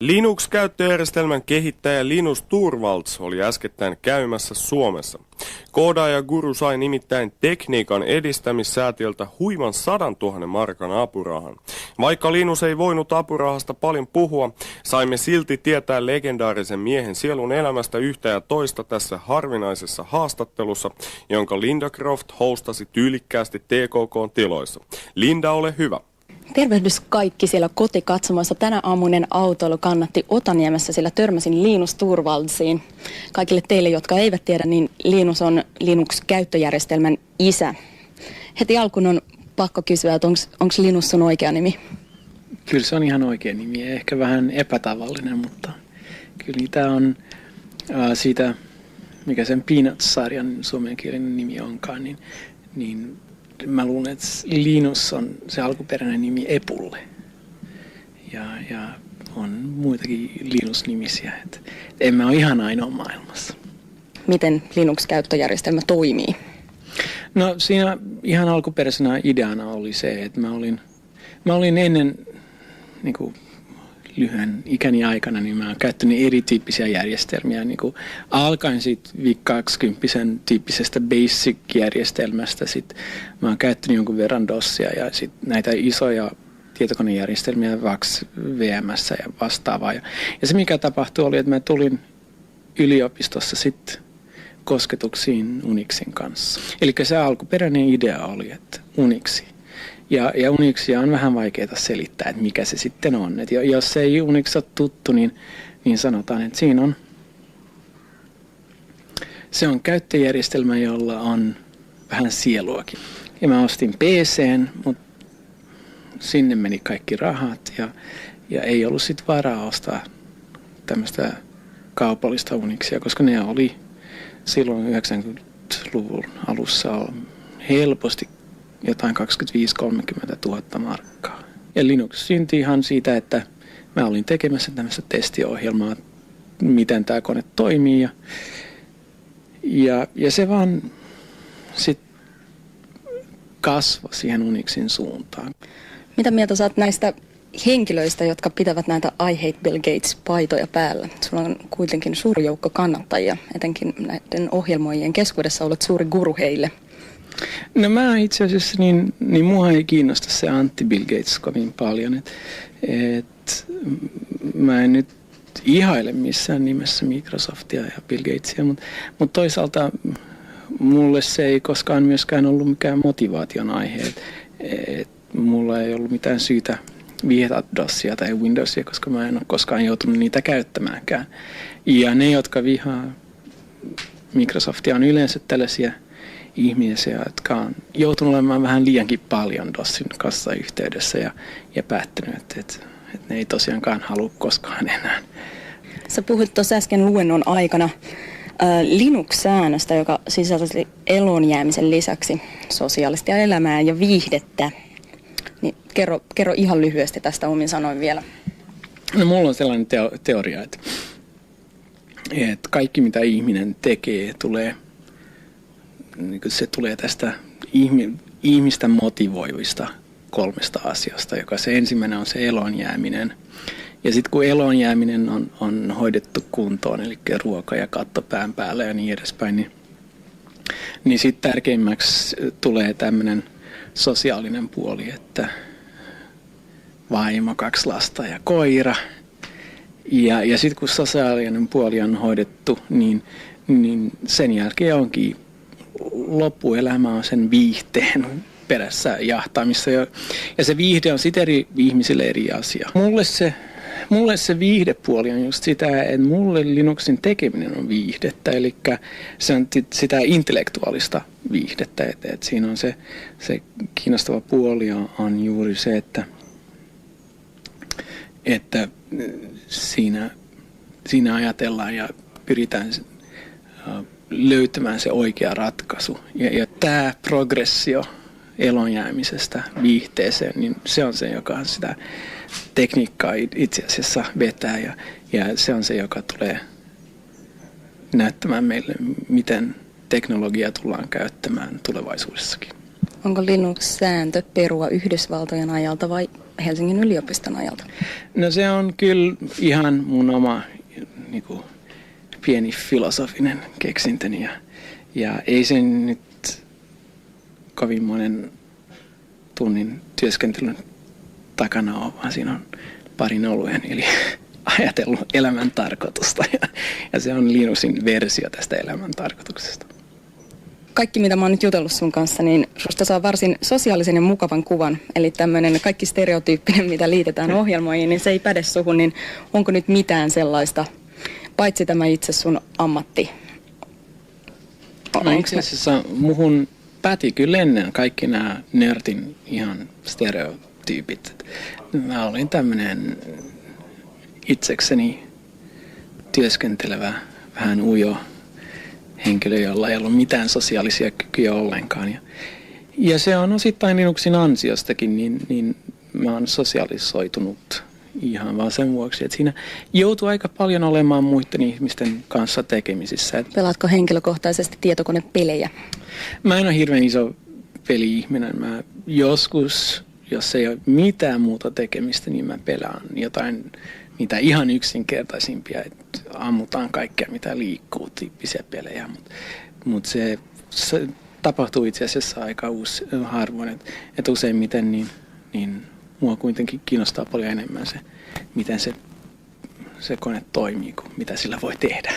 Linux-käyttöjärjestelmän kehittäjä Linus Torvalds oli äskettäin käymässä Suomessa. Koodaaja Guru sai nimittäin tekniikan edistämissäätiöltä huiman 100 000 markan apurahan. Vaikka Linus ei voinut apurahasta paljon puhua, saimme silti tietää legendaarisen miehen sielun elämästä yhtä ja toista tässä harvinaisessa haastattelussa, jonka Linda Croft hostasi tyylikkäästi TKK:n tiloissa. Linda, ole hyvä. Tervehdys kaikki siellä kotikatsomoissa. Tänä aamuinen autoilu kannatti Otaniemessä, sillä törmäsin Linus Torvaldsiin. Kaikille teille, jotka eivät tiedä, niin Linus on Linux-käyttöjärjestelmän isä. Heti alkuun on pakko kysyä, että onko Linus sun oikea nimi? Kyllä se on ihan oikea nimi ja ehkä vähän epätavallinen, mutta kyllä niitä on siitä, mikä sen Peanuts-sarjan suomenkielinen nimi onkaan, niin mä luulen, että Linus on se alkuperäinen nimi Epulle. Ja on muitakin Linus-nimisiä. En mä ole ihan ainoa maailmassa. Miten Linux-käyttöjärjestelmä toimii? No siinä ihan alkuperäisenä ideana oli se, että mä olin ennen niin kuin lyhyen ikäni aikana, niin mä oon käyttänyt erityyppisiä järjestelmiä. Niin kuin alkaen siitä 20 tyyppisestä basic-järjestelmästä. Sitten mä oon käyttänyt jonkun verran DOSia ja sitten näitä isoja tietokonejärjestelmiä VAX, VMS ja vastaavaa. Ja se mikä tapahtui oli, että mä tulin yliopistossa sitten kosketuksiin Unixin kanssa. Eli se alkuperäinen idea oli, että Unixi. Ja Unixia on vähän vaikeaa selittää, että mikä se sitten on. Et jos ei Unix ole tuttu, niin sanotaan, että se on käyttöjärjestelmä, jolla on vähän sieluakin. Ja mä ostin PC:n, mutta sinne meni kaikki rahat ja ei ollut sitten varaa ostaa tämmöistä kaupallista Unixia, koska ne oli silloin 90-luvun alussa helposti jotain 25-30 000 markkaa. Ja Linux syntyi ihan siitä, että mä olin tekemässä tämmöistä testiohjelmaa, miten tämä kone toimii. Ja se vaan sitten kasvoi siihen Unixin suuntaan. Mitä mieltä sä oot näistä henkilöistä, jotka pitävät näitä I Hate Bill Gates-paitoja päällä? Sulla on kuitenkin suuri joukko kannattajia, etenkin näiden ohjelmoijien keskuudessa olet suuri guru heille. No mä itse asiassa, niin mua ei kiinnosta se anti-Bill Gates kovin paljon. Mä en nyt ihaile missään nimessä Microsoftia ja Bill Gatesia, mutta toisaalta mulle se ei koskaan myöskään ollut mikään motivaation aihe. Mulla ei ollut mitään syytä viedä DOSia tai Windowsia, koska mä en ole koskaan joutunut niitä käyttämäänkään. Ja ne, jotka vihaa Microsoftia, on yleensä tällaisia ihmisiä, jotka on joutunut olemaan vähän liiankin paljon DOSin kanssa yhteydessä ja päättänyt, että ne ei tosiaankaan halua koskaan enää. Sä puhuit tuossa äsken luennon aikana Linux-säännöstä, joka sisälsi elonjäämisen lisäksi sosiaalista elämää ja viihdettä. Niin kerro ihan lyhyesti tästä omin sanoin vielä. No mulla on sellainen teoria, että kaikki mitä ihminen tekee se tulee tästä ihmistä motivoivista 3 asiasta, joka se ensimmäinen on se elonjääminen. Ja sitten kun elonjääminen on hoidettu kuntoon, eli ruoka ja katto pään päällä ja niin edespäin, niin sitten tärkeimmäksi tulee tämmöinen sosiaalinen puoli, että vaimo, 2 lasta ja koira. Ja sitten kun sosiaalinen puoli on hoidettu, niin sen jälkeen onkin loppuelämä on sen viihteen perässä jahtaamissa. Ja se viihde on sitten eri ihmisille eri asia. Mulle se viihdepuoli on just sitä, että mulle Linuxin tekeminen on viihdettä. Eli se on sitä intellektuaalista viihdettä. Että siinä on se kiinnostava puoli on juuri se, että siinä ajatellaan ja pyritään löytämään se oikea ratkaisu. Ja tämä progressio elonjäämisestä viihteeseen, niin se on se, joka sitä tekniikkaa itse asiassa vetää. Ja se on se, joka tulee näyttämään meille, miten teknologiaa tullaan käyttämään tulevaisuudessakin. Onko Linux-sääntö perua Yhdysvaltojen ajalta vai Helsingin yliopiston ajalta? No se on kyllä ihan mun oma niinku, pieni filosofinen keksintöni ja ei se nyt kovin monen tunnin työskentelyn takana ole, vaan siinä on parin oluen, eli ajatellut elämän tarkoitusta ja se on Linuxin versio tästä elämän tarkoituksesta. Kaikki, mitä mä oon nyt jutellut sun kanssa, niin susta saa varsin sosiaalisen ja mukavan kuvan. Eli tämmöinen kaikki stereotyyppinen, mitä liitetään ohjelmoihin, niin se ei päde suhun. Niin onko nyt mitään sellaista, paitsi tämä itse sun ammatti? No itse asiassa muhun päti kyllä ennen kaikki nämä nörtin ihan stereotyypit. Mä olin tämmöinen itsekseni työskentelevä, vähän ujo henkilö, jolla ei ollut mitään sosiaalisia kykyjä ollenkaan. Ja se on osittain Linuxin ansiostakin, niin mä oon sosiaalisoitunut ihan vaan sen vuoksi, että siinä joutuu aika paljon olemaan muiden ihmisten kanssa tekemisissä. Pelaatko henkilökohtaisesti tietokonepelejä? Mä en ole hirveän iso peli-ihminen. Mä joskus, jos ei ole mitään muuta tekemistä, niin mä pelaan jotain niitä ihan yksinkertaisimpia, että ammutaan kaikkea mitä liikkuu tyyppisiä pelejä, mutta se tapahtuu itse asiassa aika harvoin, että useimmiten niin mua kuitenkin kiinnostaa paljon enemmän se, miten se kone toimii kuin mitä sillä voi tehdä.